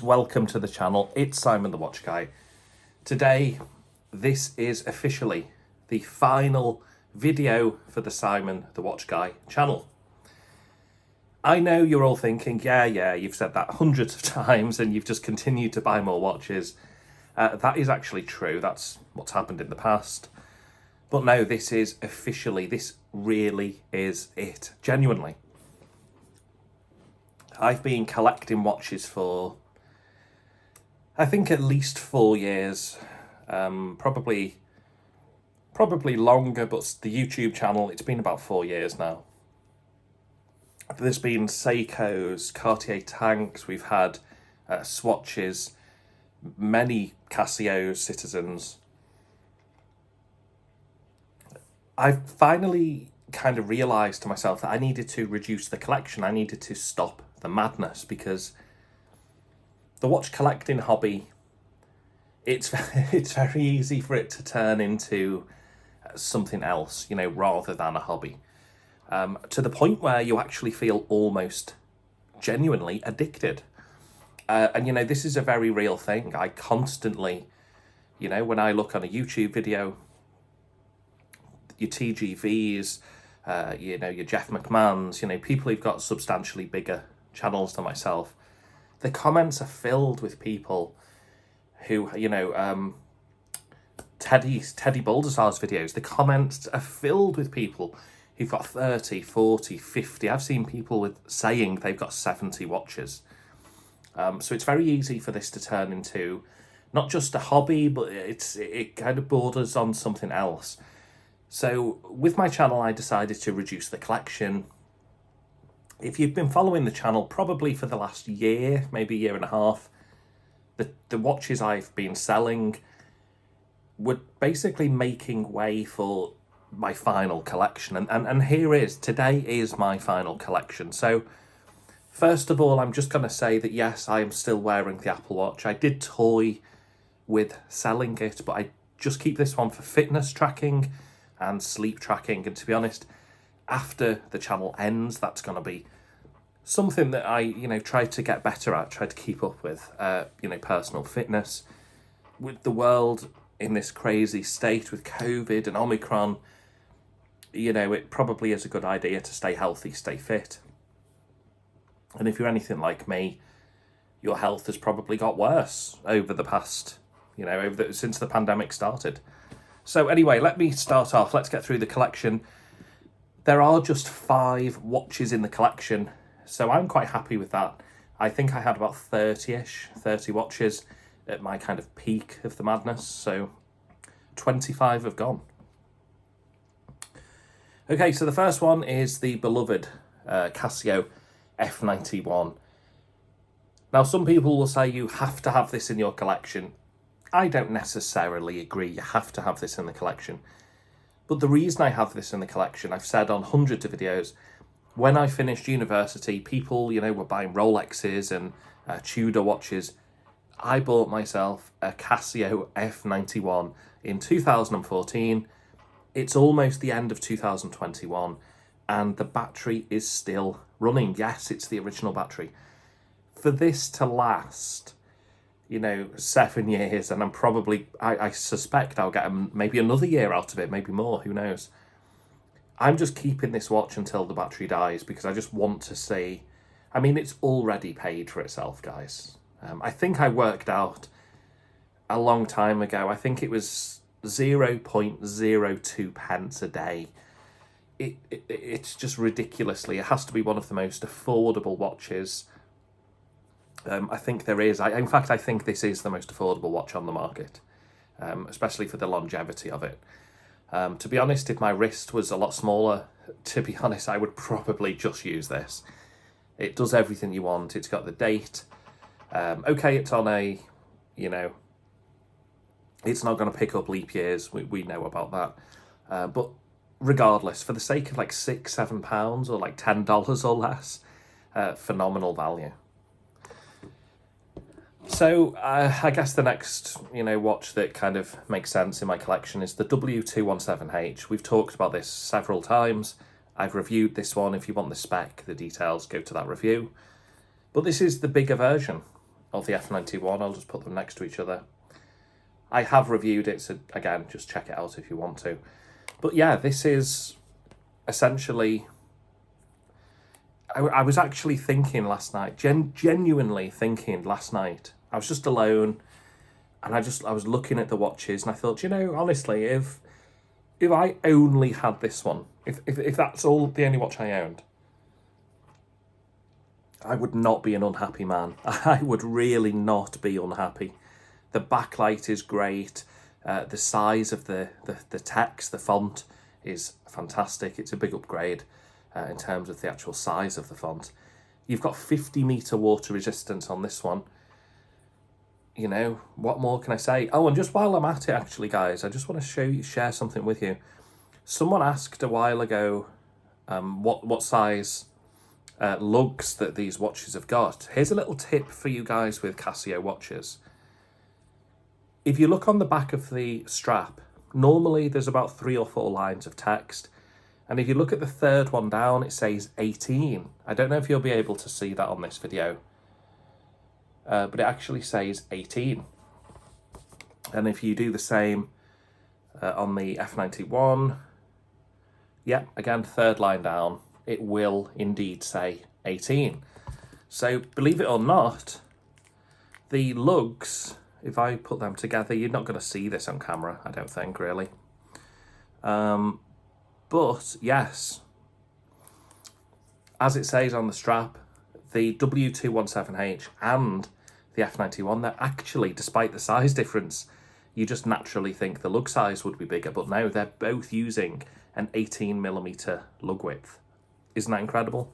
welcome to the channel. It's Simon the Watch Guy. Today, this is officially the final video for the Simon the Watch Guy channel. I know you're all thinking, yeah, you've said that hundreds of times and you've just continued to buy more watches. That is actually true. That's what's happened in the past. But no, this is officially, this really is it. Genuinely. I've been collecting watches for, I think, at least 4 years. Probably longer, but the YouTube channel, it's been about 4 years now. There's been Seikos, Cartier tanks, we've had swatches, many Casio Citizens. I've finally kind of realised to myself that I needed to reduce the collection. I needed to stop the madness, because the watch collecting hobby, it's very easy for it to turn into something else, you know, rather than a hobby. To the point where you actually feel almost genuinely addicted. And, you know, this is a very real thing. I constantly, you know, when I look on a YouTube video, your TGVs, you know, your Jeff McMahons, you know, people who've got substantially bigger channels than myself, the comments are filled with people who, you know, Teddy Baldessar's videos, the comments are filled with people who've got 30, 40, 50. I've seen people saying they've got 70 watches. So it's very easy for this to turn into not just a hobby, but it kind of borders on something else. So with my channel, I decided to reduce the collection. If you've been following the channel probably for the last year, maybe year and a half, the watches I've been selling were basically making way for my final collection. And today is my final collection. So first of all, I'm just going to say that yes, I am still wearing the Apple Watch. I did toy with selling it, but I just keep this one for fitness tracking and sleep tracking. And to be honest, after the channel ends, that's going to be something that I, you know, try to get better at, try to keep up with, you know, personal fitness. With the world in this crazy state with COVID and Omicron, you know, it probably is a good idea to stay healthy, stay fit. And if you're anything like me, your health has probably got worse over the past, you know, since the pandemic started. So anyway, let me start off. Let's get through the collection. There are just 5 watches in the collection, so I'm quite happy with that. I think I had about 30 watches at my kind of peak of the madness, so 25 have gone. Okay, so the first one is the beloved Casio F91. Now, some people will say you have to have this in your collection. I don't necessarily agree you have to have this in the collection. But the reason I have this in the collection, I've said on hundreds of videos, when I finished university, people, you know, were buying Rolexes and Tudor watches. I bought myself a Casio F91 in 2014. It's almost the end of 2021 and the battery is still running. Yes, it's the original battery. For this to last, you know, 7 years, and I suspect I'll get maybe another year out of it, maybe more, who knows. I'm just keeping this watch until the battery dies because I just want to see. I mean, it's already paid for itself, guys. I think I worked out a long time ago, I think it was 0.02 pence a day. It's just ridiculously, it has to be one of the most affordable watches I think there is. In fact, I think this is the most affordable watch on the market, especially for the longevity of it. To be honest, if my wrist was a lot smaller, to be honest, I would probably just use this. It does everything you want. It's got the date. Okay, it's on a, you know, it's not going to pick up leap years. We know about that. But regardless, for the sake of like £6-7 or like $10 or less, phenomenal value. So I guess the next, you know, watch that kind of makes sense in my collection is the W217H. We've talked about this several times. I've reviewed this one. If you want the spec, the details, go to that review. But this is the bigger version of the F91. I'll just put them next to each other. I have reviewed it, so again, just check it out if you want to. But yeah, this is essentially... I was actually thinking last night, genuinely thinking last night. I was just alone, and I was looking at the watches, and I thought, you know, honestly, if I only had this one, if that's all the only watch I owned, I would not be an unhappy man. I would really not be unhappy. The backlight is great. The size of the text, the font is fantastic. It's a big upgrade in terms of the actual size of the font. You've got 50-meter water resistance on this one. You know, what more can I say? Oh, and just while I'm at it, actually, guys, I just want to share something with you. Someone asked a while ago what size lugs that these watches have got. Here's a little tip for you guys with Casio watches. If you look on the back of the strap, normally there's about 3 or 4 lines of text. And if you look at the third one down, it says 18. I don't know if you'll be able to see that on this video, but it actually says 18. And if you do the same on the F91, yeah, again, third line down, it will indeed say 18. So believe it or not, the lugs, if I put them together, you're not going to see this on camera, I don't think, really. But yes, as it says on the strap, the W217H and the F91, they're actually, despite the size difference, you just naturally think the lug size would be bigger, but no, they're both using an 18mm lug width. Isn't that incredible?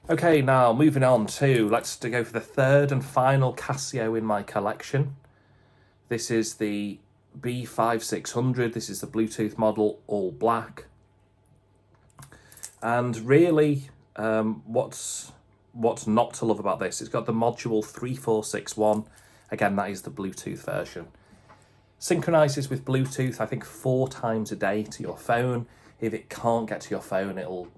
Okay, now moving on to, let's go for the third and final Casio in my collection. This is the B5600. This is the Bluetooth model, all black. And really, what's not to love about this? It's got the module 3461. Again, that is the Bluetooth version. Synchronizes with Bluetooth, I think, 4 times a day to your phone. If it can't get to your phone, it'll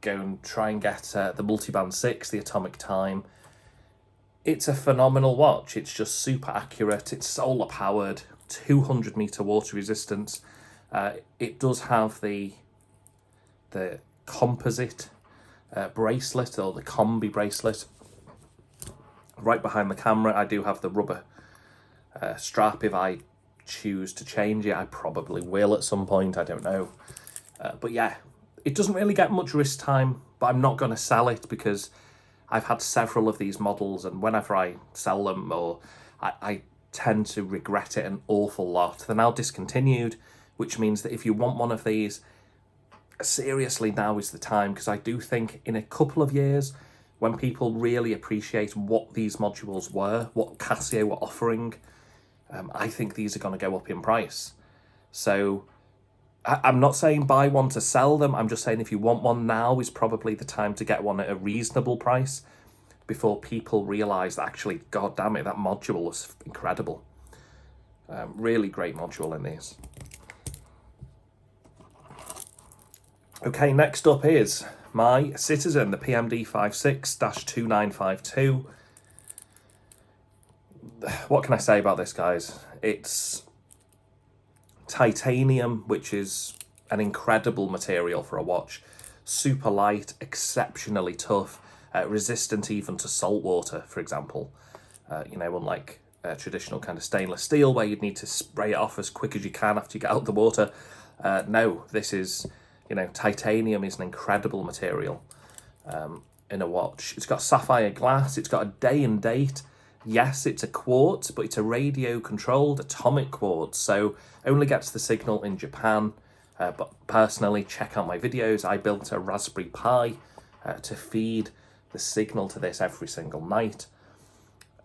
go and try and get the multiband 6, the atomic time. It's a phenomenal watch. It's just super accurate. It's solar powered, 200-meter water resistance. It does have the composite bracelet, or the combi bracelet. Right behind the camera, I do have the rubber strap. If I choose to change it, I probably will at some point, I don't know. But yeah, it doesn't really get much wrist time, but I'm not going to sell it because I've had several of these models, and whenever I sell them, or I tend to regret it an awful lot. They're now discontinued, which means that if you want one of these, seriously, now is the time, because I do think in a couple of years, when people really appreciate what these modules were, what Casio were offering, I think these are going to go up in price. So I'm not saying buy one to sell them. I'm just saying if you want one, now is probably the time to get one at a reasonable price before people realise that actually, god damn it, that module was incredible. Really great module in these. Okay, next up is my Citizen, the PMD 56-2952. What can I say about this, guys? It's titanium, which is an incredible material for a watch. Super light, exceptionally tough, resistant even to salt water, for example. You know, unlike traditional kind of stainless steel where you'd need to spray it off as quick as you can after you get out the water. No, this is, you know, titanium is an incredible material in a watch. It's got sapphire glass, it's got a day and date. Yes, it's a quartz, but it's a radio-controlled atomic quartz, so only gets the signal in Japan. But personally, check out my videos. I built a Raspberry Pi to feed the signal to this every single night.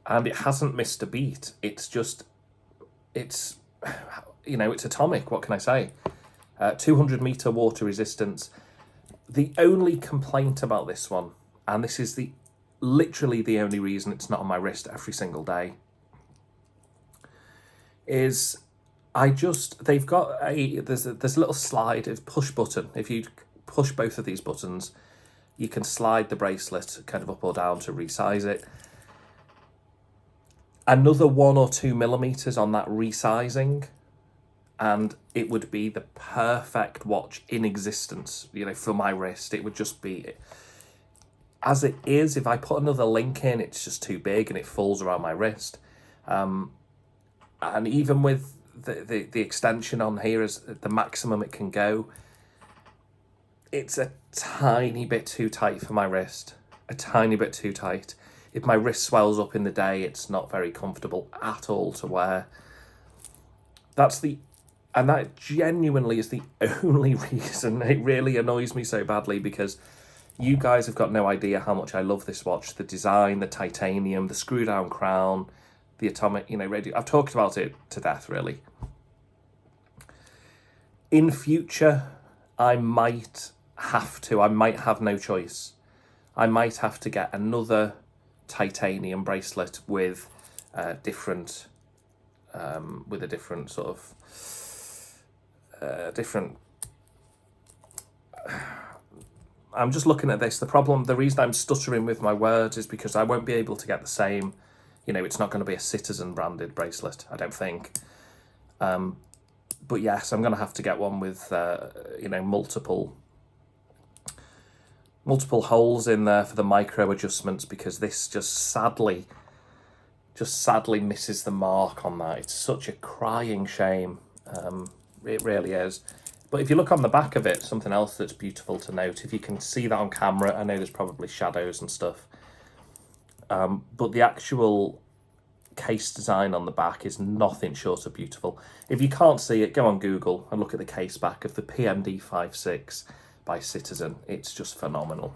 And it hasn't missed a beat. It's just, it's, you know, it's atomic, what can I say? 200-meter water resistance. The only complaint about this one, and this is literally the only reason it's not on my wrist every single day, is they've got there's a little slide, a push button. If you push both of these buttons, you can slide the bracelet kind of up or down to resize it. Another 1 or 2 millimeters on that resizing, and it would be the perfect watch in existence, for my wrist. It would just be, as it is, if I put another link in, it's just too big and it falls around my wrist. And even with the extension on here is the maximum it can go, it's a tiny bit too tight for my wrist. A tiny bit too tight. If my wrist swells up in the day, it's not very comfortable at all to wear. And that genuinely is the only reason. It really annoys me so badly, because you guys have got no idea how much I love this watch. The design, the titanium, the screw down crown, the atomic, radio. I've talked about it to death, really. In future, I might have no choice. I might have to get another titanium bracelet with a different sort of different. I'm just looking at this. The reason I'm stuttering with my words is because I won't be able to get the same. It's not going to be a Citizen branded bracelet, I don't think. But yes, I'm going to have to get one with multiple holes in there for the micro adjustments, because this just sadly misses the mark on that. It's such a crying shame. It really is. But if you look on the back of it, something else that's beautiful to note, if you can see that on camera, I know there's probably shadows and stuff, but the actual case design on the back is nothing short of beautiful. If you can't see it, go on Google and look at the case back of the PMD56 by Citizen. It's just phenomenal.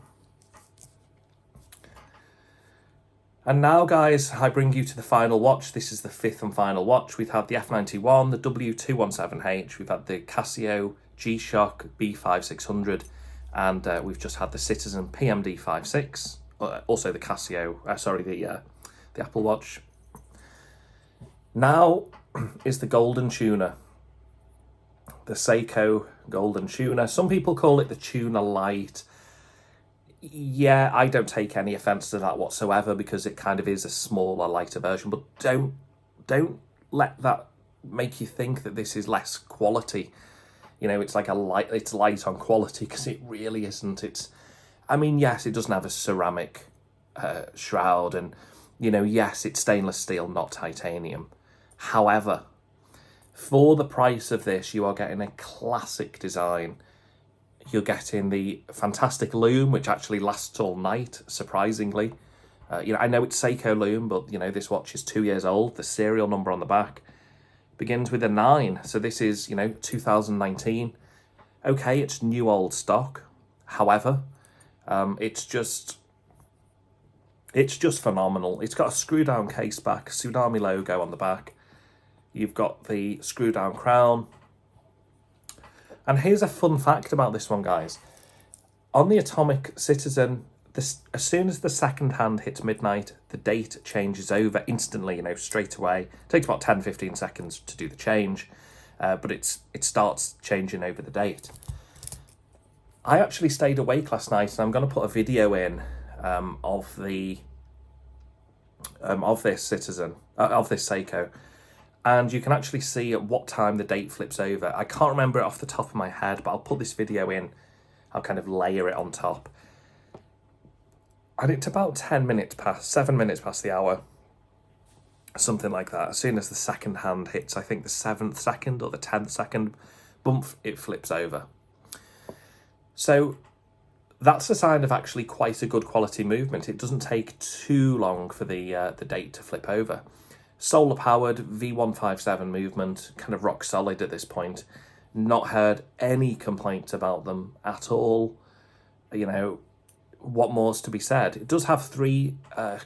And now, guys, I bring you to the final watch. This is the fifth and final watch. We've had the F91, the W217H, we've had the Casio G-Shock B5600, and we've just had the Citizen PMD56, also the Casio, the Apple Watch. Now is the Golden Tuna, the Seiko Golden Tuna. Some people call it the Tuna Light. Yeah, I don't take any offence to that whatsoever, because it kind of is a smaller, lighter version. But don't let that make you think that this is less quality. It's like it's light on quality, because it really isn't. Yes, it doesn't have a ceramic shroud, and yes, it's stainless steel, not titanium. However, for the price of this, you are getting a classic design. You're getting the fantastic loom, which actually lasts all night, surprisingly. I know it's Seiko loom, but, this watch is 2 years old. The serial number on the back begins with a 9. So this is, 2019. Okay, it's new old stock. However, it's just phenomenal. It's got a screw-down case back, Tsunami logo on the back. You've got the screw-down crown. And here's a fun fact about this one, guys. On the Atomic Citizen, as soon as the second hand hits midnight, the date changes over instantly, straight away. It takes about 10-15 seconds to do the change, but it starts changing over the date. I actually stayed awake last night, and I'm going to put a video in of this Seiko. And you can actually see at what time the date flips over. I can't remember it off the top of my head, but I'll put this video in. I'll kind of layer it on top. And it's about 7 minutes past the hour. Something like that. As soon as the second hand hits, I think the 7th second or the 10th second, bump, it flips over. So that's a sign of actually quite a good quality movement. It doesn't take too long for the date to flip over. Solar powered V157 movement, kind of rock solid at this point. Not heard any complaints about them at all. What more's to be said? It does have 3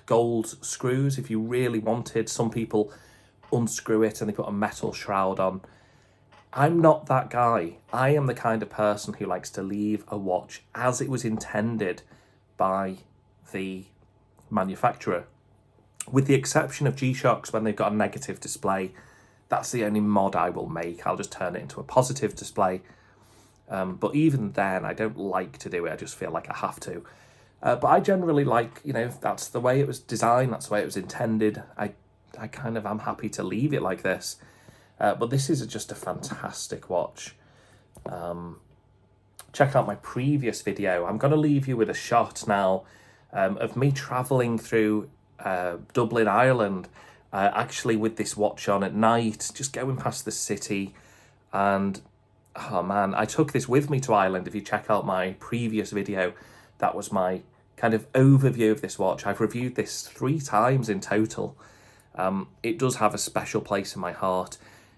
gold screws if you really wanted. Some people unscrew it and they put a metal shroud on. I'm not that guy. I am the kind of person who likes to leave a watch as it was intended by the manufacturer. With the exception of G-Shocks, when they've got a negative display, that's the only mod I will make. I'll just turn it into a positive display. But even then, I don't like to do it. I just feel like I have to. But I generally like, that's the way it was designed. That's the way it was intended. I I'm happy to leave it like this. But this is just a fantastic watch. Check out my previous video. I'm going to leave you with a shot now of me travelling through Dublin, Ireland, actually with this watch on at night, just going past the city. And oh man, I took this with me to Ireland. If you check out my previous video, that was my kind of overview of this watch. I've reviewed this 3 times in total. It does have a special place in my heart.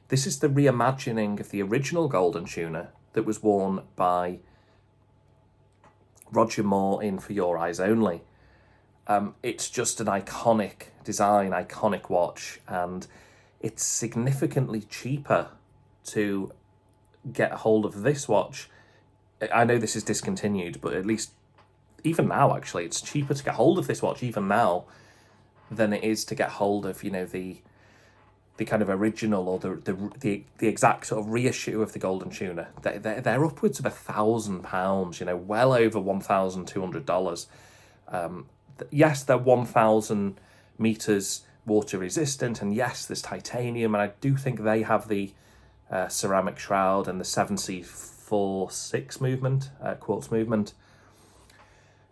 This is the reimagining of the original golden Tuna that was worn by Roger Moore in For Your Eyes Only. It's just an iconic design, iconic watch, and it's significantly cheaper to get a hold of this watch. I know this is discontinued, but at least even now, actually, it's cheaper to get hold of this watch even now than it is to get hold of, you know, the kind of original or the exact sort of reissue of the golden Tuna. They're upwards of £1,000, you know, well over $1,200. Yes, they're 1,000 meters water resistant, and yes, there's titanium, and I do think they have the ceramic shroud and the 7C46 movement, quartz movement.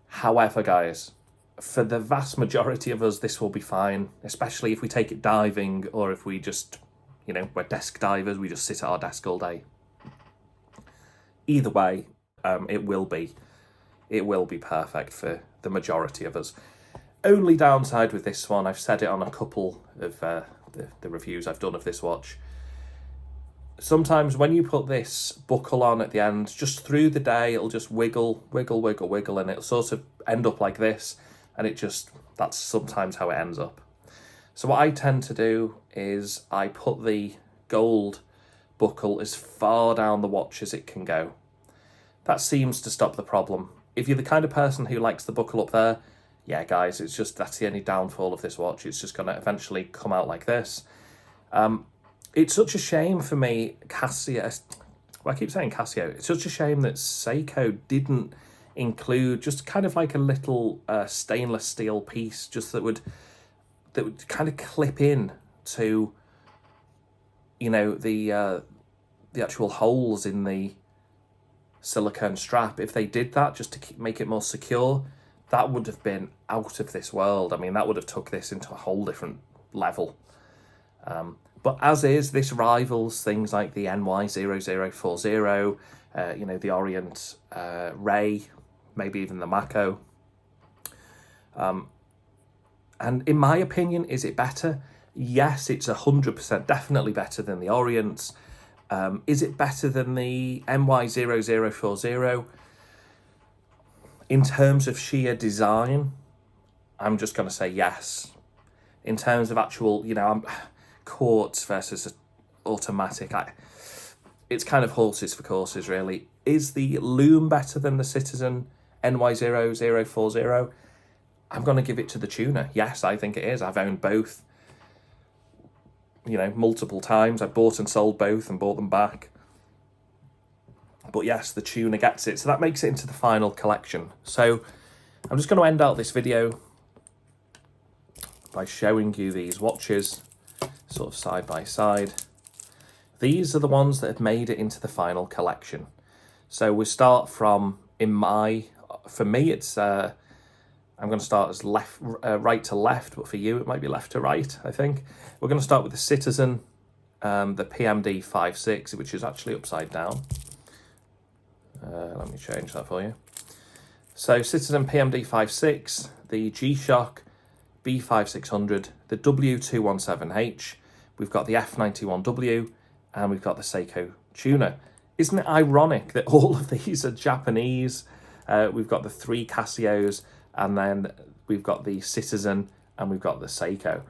However, guys, for the vast majority of us, this will be fine, especially if we take it diving, or if we just, you know, we're desk divers, we just sit at our desk all day. Either way, it will be perfect for the majority of us. Only downside with this one, I've said it on a couple of the reviews I've done of this watch. Sometimes when you put this buckle on at the end, just through the day, it'll just wiggle, and it'll sort of end up like this. And that's sometimes how it ends up. So what I tend to do is I put the gold buckle as far down the watch as it can go. That seems to stop the problem. If you're the kind of person who likes the buckle up there, yeah, guys, that's the only downfall of this watch. It's just going to eventually come out like this. It's such a shame for me, Casio. Well, I keep saying Casio. It's such a shame that Seiko didn't include just kind of like a little stainless steel piece, just that would kind of clip in to, you know, the actual holes in the silicone strap. If they did that just to make it more secure, that would have been out of this world. I mean, that would have took this into a whole different level. But as is, this rivals things like the NY0040, you know, the Orient Ray, maybe even the Mako. And in my opinion, is it better? Yes, it's 100% definitely better than the Orients. Is it better than the NY0040? In terms of sheer design, I'm just going to say yes. In terms of actual, you know, quartz versus automatic, it's kind of horses for courses, really. Is the Loom better than the Citizen NY0040? I'm going to give it to the Tuna. Yes, I think it is. I've owned both, you know, multiple times. I bought and sold both and bought them back. But yes, the Tuna gets it. So that makes it into the final collection. So I'm just going to end out this video by showing you these watches sort of side by side. These are the ones that have made it into the final collection. So we start from, for me, it's, I'm going to start as right to left, but for you, it might be left to right, I think. We're going to start with the Citizen, the PMD 5.6, which is actually upside down. Let me change that for you. So Citizen PMD 5.6, the G-Shock B5600, the W217H, we've got the F91W, and we've got the Seiko Tuna. Isn't it ironic that all of these are Japanese? We've got the 3 Casios, and then we've got the Citizen, and we've got the Seiko.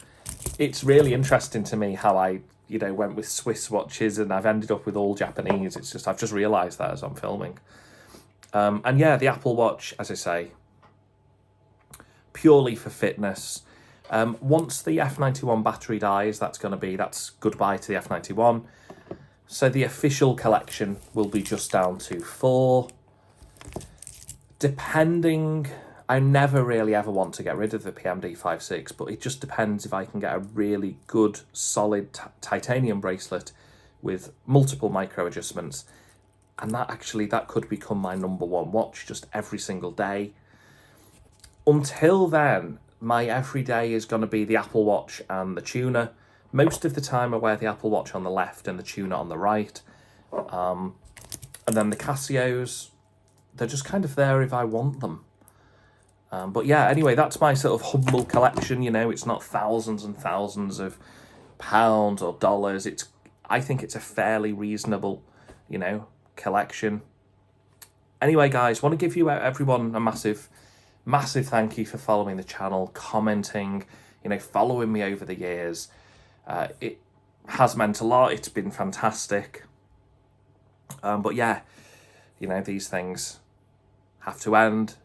It's really interesting to me how I, you know, went with Swiss watches and I've ended up with all Japanese. It's just, I've just realised that as I'm filming. And yeah, the Apple Watch, as I say, purely for fitness. Once the F91 battery dies, that's goodbye to the F91. So the official collection will be just down to 4. Depending, I never really ever want to get rid of the PMD56, but it just depends if I can get a really good, solid titanium bracelet with multiple micro adjustments. And that could become my number one watch just every single day. Until then, my everyday is going to be the Apple Watch and the Tuna. Most of the time I wear the Apple Watch on the left and the Tuna on the right. And then the Casios, they're just kind of there if I want them. But yeah, anyway, that's my sort of humble collection. You know, it's not thousands and thousands of pounds or dollars. I think it's a fairly reasonable, you know, collection. Anyway, guys, want to give you everyone a massive thank you for following the channel, commenting, you know, following me over the years. It has meant a lot. It's been fantastic. But yeah, you know, these things have to end.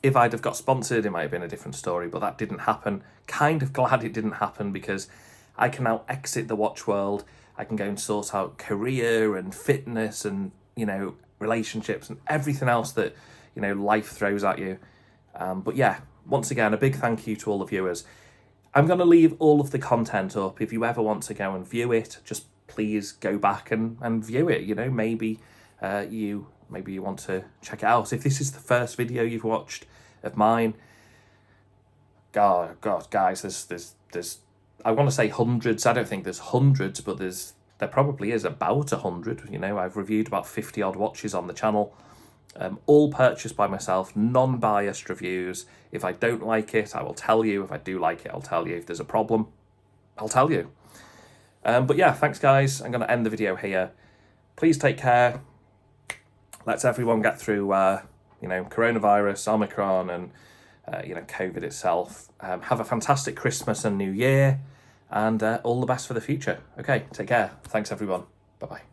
If I'd have got sponsored, it might have been a different story, but that didn't happen. Kind of glad it didn't happen, because I can now exit the watch world. I can go and sort out career and fitness and, you know, relationships and everything else that, you know, life throws at you. But yeah, once again, a big thank you to all the viewers. I'm going to leave all of the content up. If you ever want to go and view it, just please go back and view it. You know, maybe you want to check it out. If this is the first video you've watched of mine, God, guys, there's I want to say hundreds. I don't think there's hundreds, but there probably is about 100. You know, I've reviewed about 50 odd watches on the channel. All purchased by myself, non-biased reviews. If I don't like it, I will tell you. If I do like it, I'll tell you. If there's a problem, I'll tell you. But yeah, thanks guys. I'm going to end the video here. Please take care. Let's everyone get through, you know, coronavirus, Omicron, and, you know, COVID itself. Have a fantastic Christmas and New Year, and all the best for the future. Okay, take care. Thanks everyone. Bye-bye.